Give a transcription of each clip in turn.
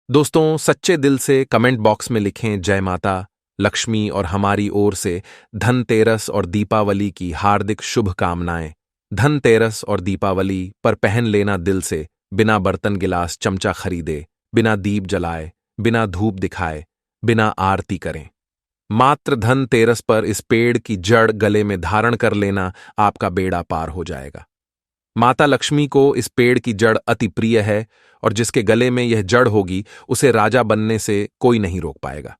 दोस्तों, सच्चे दिल से कमेंट बॉक्स में लिखें जय माता लक्ष्मी और हमारी ओर से धनतेरस और दीपावली की हार्दिक शुभकामनाएं। धनतेरस और दीपावली पर पहन लेना दिल से, बिना बर्तन गिलास चमचा खरीदे, बिना दीप जलाए, बिना धूप दिखाए, बिना आरती करें। मात्र धनतेरस पर इस पेड़ की जड़ गले में धारण कर लेना, आपका बेड़ा पार हो जाएगा। माता लक्ष्मी को इस पेड़ की जड़ अति प्रिय है और जिसके गले में यह जड़ होगी उसे राजा बनने से कोई नहीं रोक पाएगा।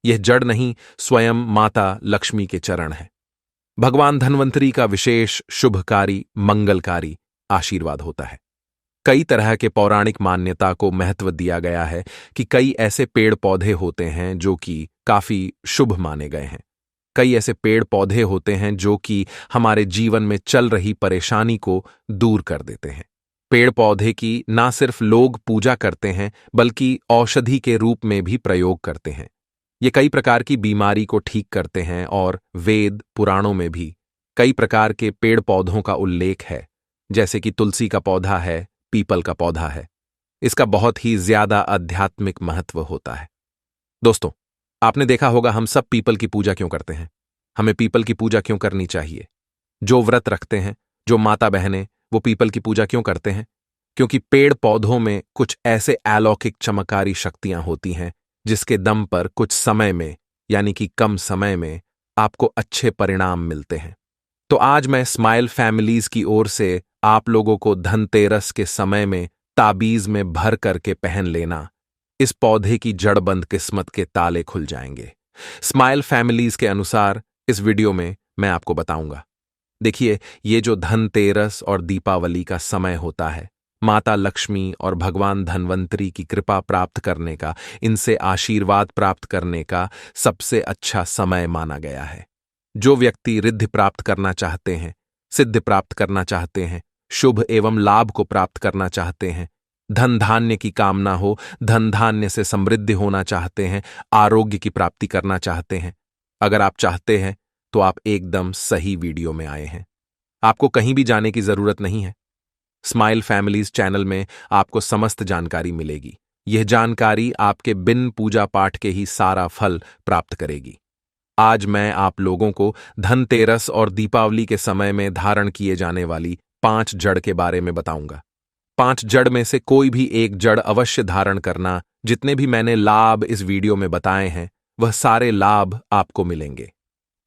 यह जड़ नहीं, स्वयं माता लक्ष्मी के चरण है। भगवान धन्वंतरी का विशेष शुभकारी मंगलकारी आशीर्वाद होता है। कई तरह के पौराणिक मान्यता को महत्व दिया गया है कि कई ऐसे पेड़ पौधे होते हैं जो कि काफी शुभ माने गए हैं। कई ऐसे पेड़ पौधे होते हैं जो कि हमारे जीवन में चल रही परेशानी को दूर कर देते हैं। पेड़ पौधे की ना सिर्फ लोग पूजा करते हैं बल्कि औषधि के रूप में भी प्रयोग करते हैं। ये कई प्रकार की बीमारी को ठीक करते हैं और वेद पुराणों में भी कई प्रकार के पेड़ पौधों का उल्लेख है, जैसे कि तुलसी का पौधा है, पीपल का पौधा है। इसका बहुत ही ज्यादा आध्यात्मिक महत्व होता है। दोस्तों, आपने देखा होगा हम सब पीपल की पूजा क्यों करते हैं। हमें पीपल की पूजा क्यों करनी चाहिए। जो व्रत रखते हैं, जो माता बहनें, वो पीपल की पूजा क्यों करते हैं? क्योंकि पेड़ पौधों में कुछ ऐसे अलौकिक चमत्कारी शक्तियां होती हैं जिसके दम पर कुछ समय में, यानी कि कम समय में, आपको अच्छे परिणाम मिलते हैं। तो आज मैं स्माइल फैमिलीज की ओर से आप लोगों को धनतेरस के समय में ताबीज में भर करके पहन लेना, इस पौधे की जड़बंद किस्मत के ताले खुल जाएंगे। स्माइल फैमिलीज के अनुसार इस वीडियो में मैं आपको बताऊंगा। देखिए, ये जो धनतेरस और दीपावली का समय होता है, माता लक्ष्मी और भगवान धन्वंतरी की कृपा प्राप्त करने का, इनसे आशीर्वाद प्राप्त करने का सबसे अच्छा समय माना गया है। जो व्यक्ति रिद्धि प्राप्त करना चाहते हैं, सिद्धि प्राप्त करना चाहते हैं, शुभ एवं लाभ को प्राप्त करना चाहते हैं, धन धान्य की कामना हो, धन धान्य से समृद्धि होना चाहते हैं, आरोग्य की प्राप्ति करना चाहते हैं, अगर आप चाहते हैं तो आप एकदम सही वीडियो में आए हैं। आपको कहीं भी जाने की जरूरत नहीं है। स्माइल फैमिलीज चैनल में आपको समस्त जानकारी मिलेगी। यह जानकारी आपके बिन पूजा पाठ के ही सारा फल प्राप्त करेगी। आज मैं आप लोगों को धनतेरस और दीपावली के समय में धारण किए जाने वाली 5 जड़ के बारे में बताऊंगा। 5 जड़ में से कोई भी एक जड़ अवश्य धारण करना। जितने भी मैंने लाभ इस वीडियो में बताए हैं, वह सारे लाभ आपको मिलेंगे।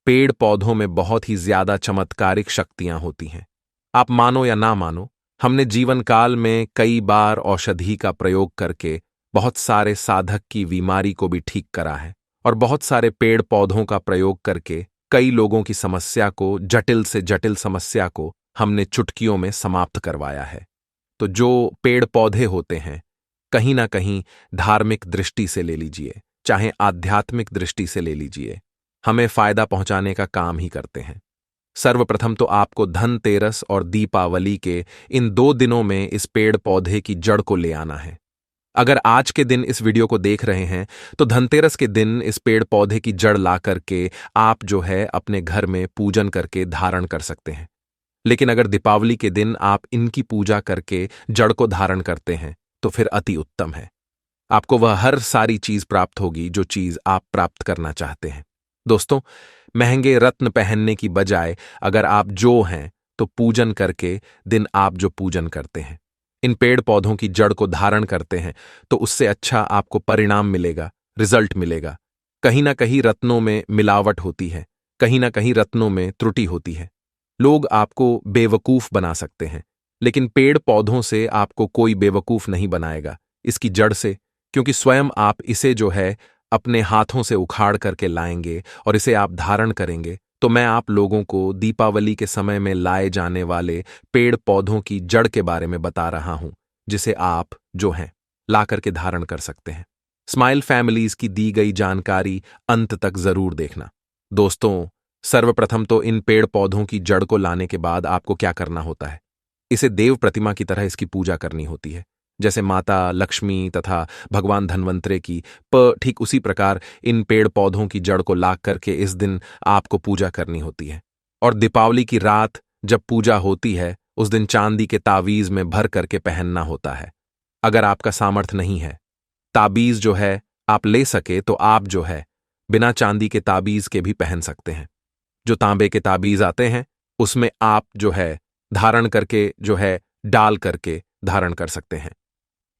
पेड़ पौधों में बहुत ही ज्यादा चमत्कारिक शक्तियां होती हैं। आप मानो या ना मानो, हमने जीवन काल में कई बार औषधि का प्रयोग करके बहुत सारे साधक की बीमारी को भी ठीक करा है और बहुत सारे पेड़ पौधों का प्रयोग करके कई लोगों की समस्या को, जटिल से जटिल समस्या को हमने चुटकियों में समाप्त करवाया है। तो जो पेड़ पौधे होते हैं, कहीं ना कहीं धार्मिक दृष्टि से ले लीजिए, चाहे आध्यात्मिक दृष्टि से ले लीजिए, हमें फायदा पहुंचाने का काम ही करते हैं। सर्वप्रथम तो आपको धनतेरस और दीपावली के इन 2 दिनों में इस पेड़ पौधे की जड़ को ले आना है। अगर आज के दिन इस वीडियो को देख रहे हैं तो धनतेरस के दिन इस पेड़ पौधे की जड़ ला करके आप जो है अपने घर में पूजन करके धारण कर सकते हैं। लेकिन अगर दीपावली के दिन आप इनकी पूजा करके जड़ को धारण करते हैं तो फिर अति उत्तम है। आपको वह हर सारी चीज प्राप्त होगी जो चीज आप प्राप्त करना चाहते हैं। दोस्तों, महंगे रत्न पहनने की बजाय अगर आप जो हैं तो पूजन करके दिन आप जो पूजन करते हैं, इन पेड़ पौधों की जड़ को धारण करते हैं, तो उससे अच्छा आपको परिणाम मिलेगा, रिजल्ट मिलेगा। कहीं ना कहीं रत्नों में मिलावट होती है, कहीं ना कहीं रत्नों में त्रुटि होती है। लोग आपको बेवकूफ बना सकते हैं, लेकिन पेड़ पौधों से आपको कोई बेवकूफ नहीं बनाएगा, इसकी जड़ से। क्योंकि स्वयं आप इसे जो है अपने हाथों से उखाड़ करके लाएंगे और इसे आप धारण करेंगे, तो मैं आप लोगों को दीपावली के समय में लाए जाने वाले पेड़ पौधों की जड़ के बारे में बता रहा हूं, जिसे आप जो हैं ला करके धारण कर सकते हैं। स्माइल फैमिलीज की दी गई जानकारी अंत तक जरूर देखना। दोस्तों, सर्वप्रथम तो इन पेड़ पौधों की जड़ को लाने के बाद आपको क्या करना होता है, इसे देव प्रतिमा की तरह इसकी पूजा करनी होती है। जैसे माता लक्ष्मी तथा भगवान धन्वंतरे की ठीक उसी प्रकार इन पेड़ पौधों की जड़ को ला करके इस दिन आपको पूजा करनी होती है। और दीपावली की रात जब पूजा होती है, उस दिन चांदी के तावीज में भर करके पहनना होता है। अगर आपका सामर्थ्य नहीं है ताबीज जो है आप ले सके तो आप जो है बिना चांदी के ताबीज के भी पहन सकते हैं। जो तांबे के ताबीज आते हैं उसमें आप जो है धारण करके जो है डाल करके धारण कर सकते हैं।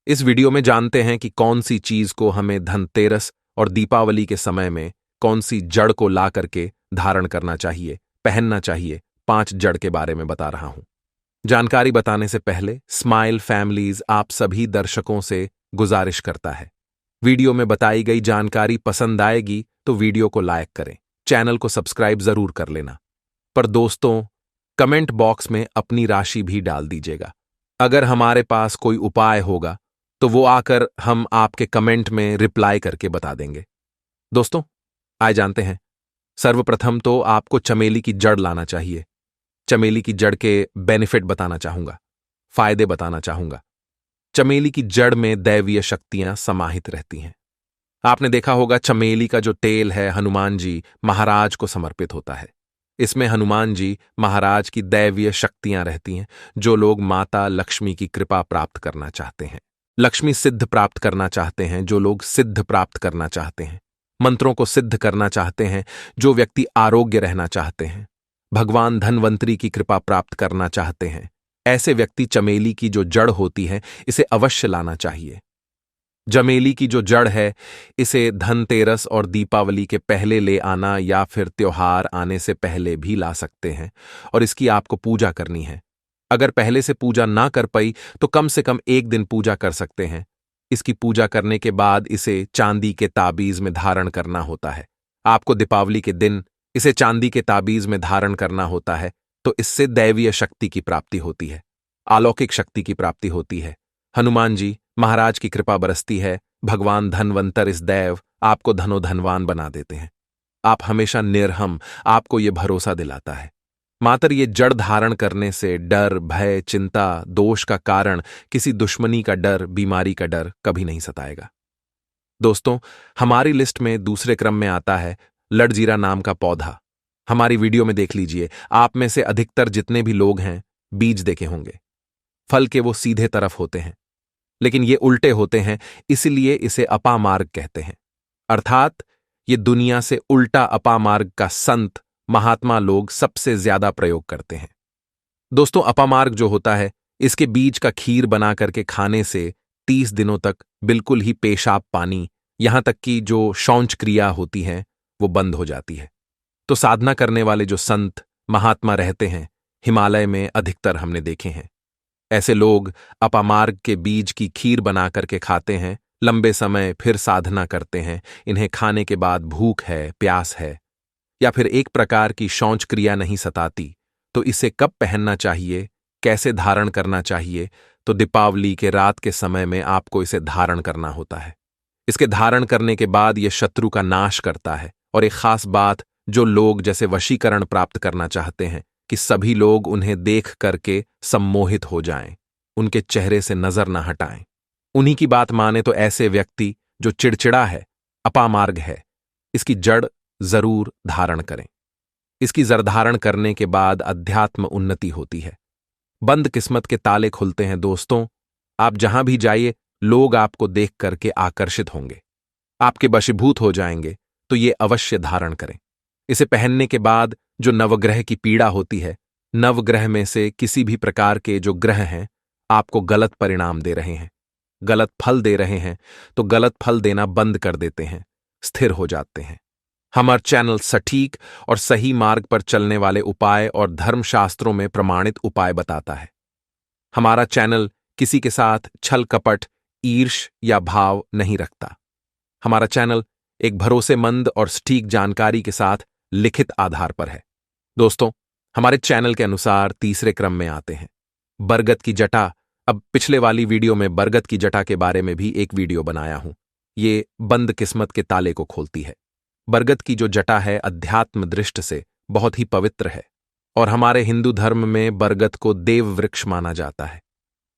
इस वीडियो में जानते हैं कि कौन सी चीज को हमें धनतेरस और दीपावली के समय में कौन सी जड़ को ला करके धारण करना चाहिए, पहनना चाहिए। 5 जड़ के बारे में बता रहा हूं। जानकारी बताने से पहले स्माइल फैमिलीज आप सभी दर्शकों से गुजारिश करता है, वीडियो में बताई गई जानकारी पसंद आएगी तो वीडियो को लाइक करें, चैनल को सब्सक्राइब जरूर कर लेना। पर दोस्तों, कमेंट बॉक्स में अपनी राशि भी डाल दीजिएगा। अगर हमारे पास कोई उपाय होगा तो वो आकर हम आपके कमेंट में रिप्लाई करके बता देंगे। दोस्तों, आइए जानते हैं। सर्वप्रथम तो आपको चमेली की जड़ लाना चाहिए। चमेली की जड़ के बेनिफिट बताना चाहूंगा, फायदे बताना चाहूंगा। चमेली की जड़ में दैवीय शक्तियां समाहित रहती हैं। आपने देखा होगा चमेली का जो तेल है हनुमान जी महाराज को समर्पित होता है। इसमें हनुमान जी महाराज की दैवीय शक्तियां रहती हैं। जो लोग माता लक्ष्मी की कृपा प्राप्त करना चाहते हैं, लक्ष्मी सिद्ध प्राप्त करना चाहते हैं, जो लोग सिद्ध प्राप्त करना चाहते हैं, मंत्रों को सिद्ध करना चाहते हैं, जो व्यक्ति आरोग्य रहना चाहते हैं, भगवान धनवंतरी की कृपा प्राप्त करना चाहते हैं, ऐसे व्यक्ति चमेली की जो जड़ होती है इसे अवश्य लाना चाहिए। चमेली की जो जड़ है इसे धनतेरस और दीपावली के पहले ले आना या फिर त्योहार आने से पहले भी ला सकते हैं और इसकी आपको पूजा करनी है। अगर पहले से पूजा ना कर पाई तो कम से कम 1 दिन पूजा कर सकते हैं। इसकी पूजा करने के बाद इसे चांदी के ताबीज में धारण करना होता है। आपको दीपावली के दिन इसे चांदी के ताबीज में धारण करना होता है, तो इससे दैवीय शक्ति की प्राप्ति होती है, अलौकिक शक्ति की प्राप्ति होती है। हनुमान जी महाराज की कृपा बरसती है। भगवान धनवंतर इस दैव आपको धनोधनवान बना देते हैं। आप हमेशा निर्हम, आपको यह भरोसा दिलाता है। मात्र ये जड़ धारण करने से डर, भय, चिंता, दोष का कारण, किसी दुश्मनी का डर, बीमारी का डर कभी नहीं सताएगा। दोस्तों, हमारी लिस्ट में दूसरे क्रम में आता है लड़जीरा नाम का पौधा। हमारी वीडियो में देख लीजिए, आप में से अधिकतर जितने भी लोग हैं बीज देखे होंगे। फल के वो सीधे तरफ होते हैं, लेकिन ये उल्टे होते हैं, इसलिए इसे अपामार्ग कहते हैं। अर्थात ये दुनिया से उल्टा अपामार्ग का संत महात्मा लोग सबसे ज्यादा प्रयोग करते हैं। दोस्तों, अपामार्ग जो होता है इसके बीज का खीर बना करके खाने से 30 दिनों तक बिल्कुल ही पेशाब पानी, यहां तक कि जो शौच क्रिया होती है वो बंद हो जाती है। तो साधना करने वाले जो संत महात्मा रहते हैं हिमालय में अधिकतर हमने देखे हैं। ऐसे लोग अपामार्ग के बीज की खीर बना करके खाते हैं, लंबे समय फिर साधना करते हैं। इन्हें खाने के बाद भूख है, प्यास है या फिर एक प्रकार की शौच क्रिया नहीं सताती, तो इसे कब पहनना चाहिए, कैसे धारण करना चाहिए? तो दीपावली के रात के समय में आपको इसे धारण करना होता है। इसके धारण करने के बाद यह शत्रु का नाश करता है। और एक खास बात, जो लोग जैसे वशीकरण प्राप्त करना चाहते हैं कि सभी लोग उन्हें देख करके सम्मोहित हो जाएं, उनके चेहरे से नजर न हटाएं, उन्हीं की बात माने तो ऐसे व्यक्ति जो चिड़चिड़ा है, अपामार्ग है, इसकी जड़ जरूर धारण करें। इसकी जड़ धारण करने के बाद अध्यात्म उन्नति होती है, बंद किस्मत के ताले खुलते हैं। दोस्तों, आप जहां भी जाइए लोग आपको देख करके आकर्षित होंगे, आपके वशीभूत हो जाएंगे। तो ये अवश्य धारण करें। इसे पहनने के बाद जो नवग्रह की पीड़ा होती है, नवग्रह में से किसी भी प्रकार के जो ग्रह हैं आपको गलत परिणाम दे रहे हैं, गलत फल दे रहे हैं, तो गलत फल देना बंद कर देते हैं, स्थिर हो जाते हैं। हमारा चैनल सटीक और सही मार्ग पर चलने वाले उपाय और धर्मशास्त्रों में प्रमाणित उपाय बताता है। हमारा चैनल किसी के साथ छल कपट, ईर्ष या भाव नहीं रखता। हमारा चैनल एक भरोसेमंद और सटीक जानकारी के साथ लिखित आधार पर है। दोस्तों, हमारे चैनल के अनुसार तीसरे क्रम में आते हैं बरगद की जटा। अब पिछले वाली वीडियो में बरगद की जटा के बारे में भी एक वीडियो बनाया हूं। ये बंद किस्मत के ताले को खोलती है। बरगद की जो जटा है अध्यात्म दृष्टि से बहुत ही पवित्र है और हमारे हिंदू धर्म में बरगद को देव वृक्ष माना जाता है।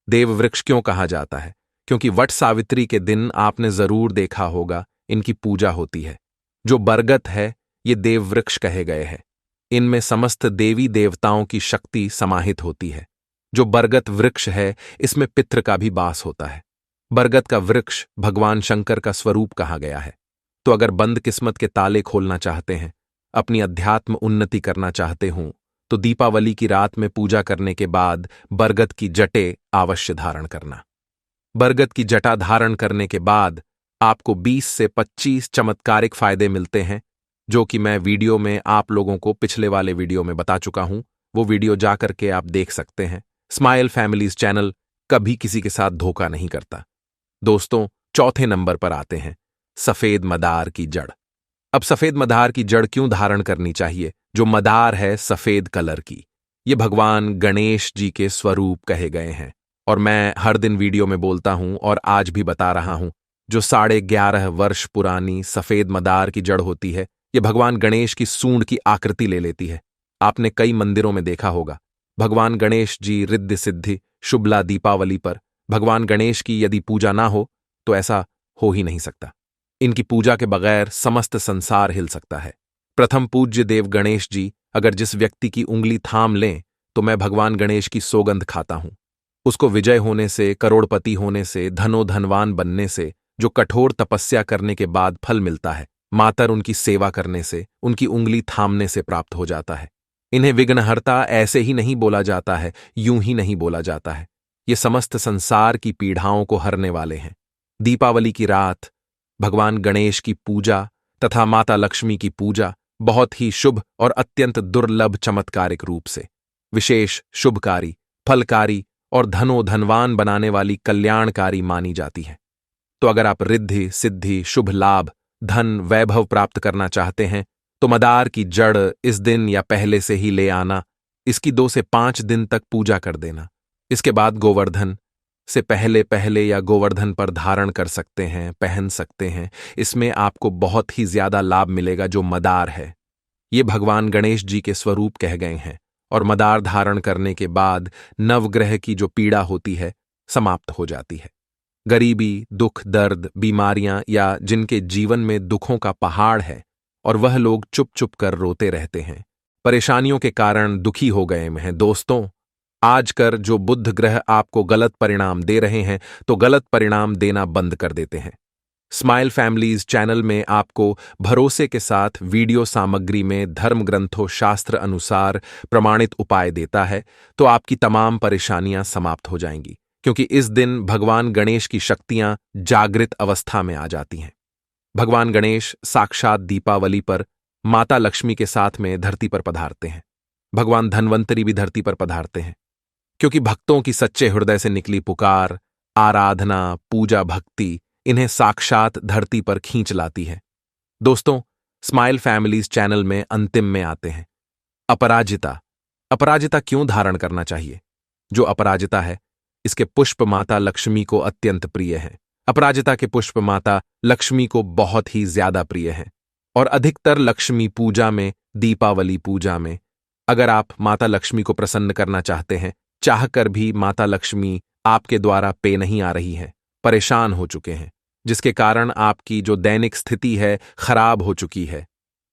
देव वृक्ष क्यों कहा जाता है? क्योंकि वट सावित्री के दिन आपने जरूर देखा होगा इनकी पूजा होती है। जो बरगद है ये देव वृक्ष कहे गए हैं। इनमें समस्त देवी देवताओं की शक्ति समाहित होती है। जो बरगद वृक्ष है इसमें पितृ का भी वास होता है। बरगद का वृक्ष भगवान शंकर का स्वरूप कहा गया है। तो अगर बंद किस्मत के ताले खोलना चाहते हैं, अपनी अध्यात्म उन्नति करना चाहते हों, तो दीपावली की रात में पूजा करने के बाद बरगद की जटें अवश्य धारण करना। बरगद की जटा धारण करने के बाद आपको 20 से 25 चमत्कारिक फायदे मिलते हैं, जो कि मैं वीडियो में आप लोगों को पिछले वाले वीडियो में बता चुका हूं। वो वीडियो जा करके आप देख सकते हैं। स्माइल फैमिलीज चैनल कभी किसी के साथ धोखा नहीं करता। दोस्तों, चौथे नंबर पर आते हैं सफेद मदार की जड़। अब सफेद मदार की जड़ क्यों धारण करनी चाहिए, जो मदार है सफेद कलर की? ये भगवान गणेश जी के स्वरूप कहे गए हैं, और मैं हर दिन वीडियो में बोलता हूं और आज भी बता रहा हूं, जो 11.5 वर्ष पुरानी सफेद मदार की जड़ होती है, ये भगवान गणेश की सूंड की आकृति ले लेती है। आपने कई मंदिरों में देखा होगा, भगवान गणेश जी रिद्धि सिद्धि शुभला दीपावली पर भगवान गणेश की यदि पूजा ना हो तो ऐसा हो ही नहीं सकता। इनकी पूजा के बगैर समस्त संसार हिल सकता है। प्रथम पूज्य देव गणेश जी अगर जिस व्यक्ति की उंगली थाम लें तो मैं भगवान गणेश की सौगंध खाता हूं। उसको विजय होने से, करोड़पति होने से, धनवान बनने से, जो कठोर तपस्या करने के बाद फल मिलता है, मातर उनकी सेवा करने से, उनकी उंगली थामने से प्राप्त हो जाता है। इन्हें विघ्नहर्ता ऐसे ही नहीं बोला जाता है, यूं ही नहीं बोला जाता है। ये समस्त संसार की पीड़ाओं को हरने वाले हैं। दीपावली की रात भगवान गणेश की पूजा तथा माता लक्ष्मी की पूजा बहुत ही शुभ और अत्यंत दुर्लभ चमत्कारिक रूप से विशेष शुभकारी, फलकारी और धनवान बनाने वाली कल्याणकारी मानी जाती है। तो अगर आप रिद्धि सिद्धि, शुभ लाभ, धन, वैभव प्राप्त करना चाहते हैं तो मदार की जड़ इस दिन या पहले से ही ले आना। इसकी 2 से 5 दिन तक पूजा कर देना। इसके बाद गोवर्धन से पहले या गोवर्धन पर धारण कर सकते हैं, पहन सकते हैं। इसमें आपको बहुत ही ज्यादा लाभ मिलेगा। जो मदार है, ये भगवान गणेश जी के स्वरूप कह गए हैं, और मदार धारण करने के बाद नवग्रह की जो पीड़ा होती है समाप्त हो जाती है। गरीबी, दुख, दर्द, बीमारियां या जिनके जीवन में दुखों का पहाड़ है और वह लोग चुप चुप कर रोते रहते हैं, परेशानियों के कारण दुखी हो गए हैं, दोस्तों, आजकल जो बुध ग्रह आपको गलत परिणाम दे रहे हैं तो गलत परिणाम देना बंद कर देते हैं। स्माइल फैमिलीज चैनल में आपको भरोसे के साथ वीडियो सामग्री में धर्म ग्रंथों शास्त्र अनुसार प्रमाणित उपाय देता है, तो आपकी तमाम परेशानियां समाप्त हो जाएंगी, क्योंकि इस दिन भगवान गणेश की शक्तियां जागृत अवस्था में आ जाती हैं। भगवान गणेश साक्षात दीपावली पर माता लक्ष्मी के साथ में धरती पर पधारते हैं। भगवान धन्वंतरी भी धरती पर पधारते हैं, क्योंकि भक्तों की सच्चे हृदय से निकली पुकार, आराधना, पूजा, भक्ति इन्हें साक्षात धरती पर खींच लाती है। दोस्तों, स्माइल फैमिलीज चैनल में अंतिम में आते हैं अपराजिता। अपराजिता क्यों धारण करना चाहिए? जो अपराजिता है, इसके पुष्प माता लक्ष्मी को अत्यंत प्रिय है। अपराजिता के पुष्प माता लक्ष्मी को बहुत ही ज्यादा प्रिय है, और अधिकतर लक्ष्मी पूजा में, दीपावली पूजा में, अगर आप माता लक्ष्मी को प्रसन्न करना चाहते हैं, चाहकर भी माता लक्ष्मी आपके द्वारा पे नहीं आ रही है, परेशान हो चुके हैं, जिसके कारण आपकी जो दैनिक स्थिति है खराब हो चुकी है,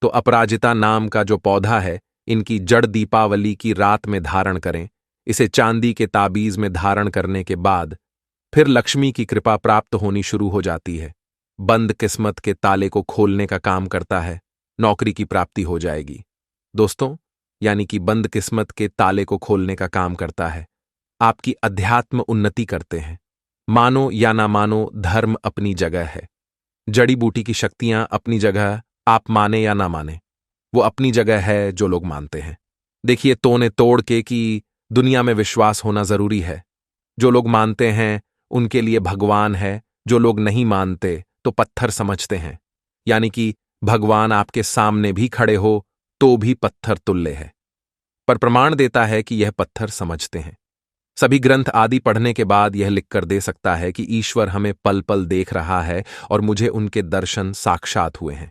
तो अपराजिता नाम का जो पौधा है, इनकी जड़ दीपावली की रात में धारण करें। इसे चांदी के ताबीज में धारण करने के बाद फिर लक्ष्मी की कृपा प्राप्त होनी शुरू हो जाती है। बंद किस्मत के ताले को खोलने का काम करता है, नौकरी की प्राप्ति हो जाएगी। दोस्तों, यानी कि बंद किस्मत के ताले को खोलने का काम करता है, आपकी अध्यात्म उन्नति करते हैं। मानो या ना मानो, धर्म अपनी जगह है, जड़ी बूटी की शक्तियां अपनी जगह, आप माने या ना माने, वो अपनी जगह है जो लोग मानते हैं। देखिए, तोने तोड़ के कि दुनिया में विश्वास होना जरूरी है। जो लोग मानते हैं उनके लिए भगवान है, जो लोग नहीं मानते तो पत्थर समझते हैं। यानी कि भगवान आपके सामने भी खड़े हो तो भी पत्थर तुल्य है, पर प्रमाण देता है कि यह पत्थर समझते हैं। सभी ग्रंथ आदि पढ़ने के बाद यह लिखकर दे सकता है कि ईश्वर हमें पल पल देख रहा है और मुझे उनके दर्शन साक्षात हुए हैं।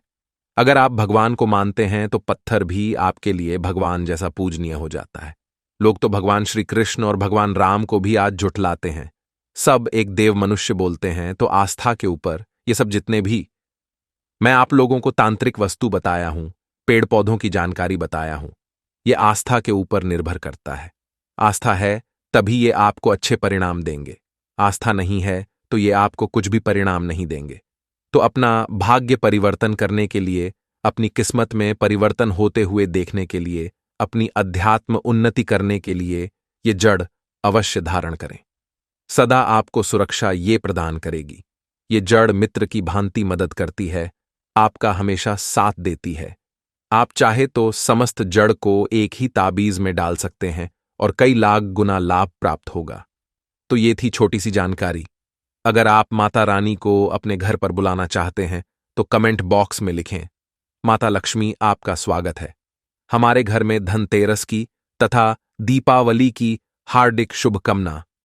अगर आप भगवान को मानते हैं तो पत्थर भी आपके लिए भगवान जैसा पूजनीय हो जाता है। लोग तो भगवान श्री कृष्ण और भगवान राम को भी आज झुठलाते हैं। सब एक देव मनुष्य बोलते हैं, तो आस्था के ऊपर ये सब जितने भी, मैं आप लोगों को तांत्रिक वस्तु बताया हूं, पेड़ पौधों की जानकारी बताया हूं, ये आस्था के ऊपर निर्भर करता है। आस्था है तभी ये आपको अच्छे परिणाम देंगे, आस्था नहीं है तो ये आपको कुछ भी परिणाम नहीं देंगे। तो अपना भाग्य परिवर्तन करने के लिए, अपनी किस्मत में परिवर्तन होते हुए देखने के लिए, अपनी अध्यात्म उन्नति करने के लिए ये जड़ अवश्य धारण करें। सदा आपको सुरक्षा ये प्रदान करेगी। ये जड़ मित्र की भांति मदद करती है, आपका हमेशा साथ देती है। आप चाहे तो समस्त जड़ को एक ही ताबीज में डाल सकते हैं और कई लाख गुना लाभ प्राप्त होगा। तो ये थी छोटी सी जानकारी। अगर आप माता रानी को अपने घर पर बुलाना चाहते हैं तो कमेंट बॉक्स में लिखें, माता लक्ष्मी आपका स्वागत है। हमारे घर में धनतेरस की तथा दीपावली की हार्दिक शुभकामना।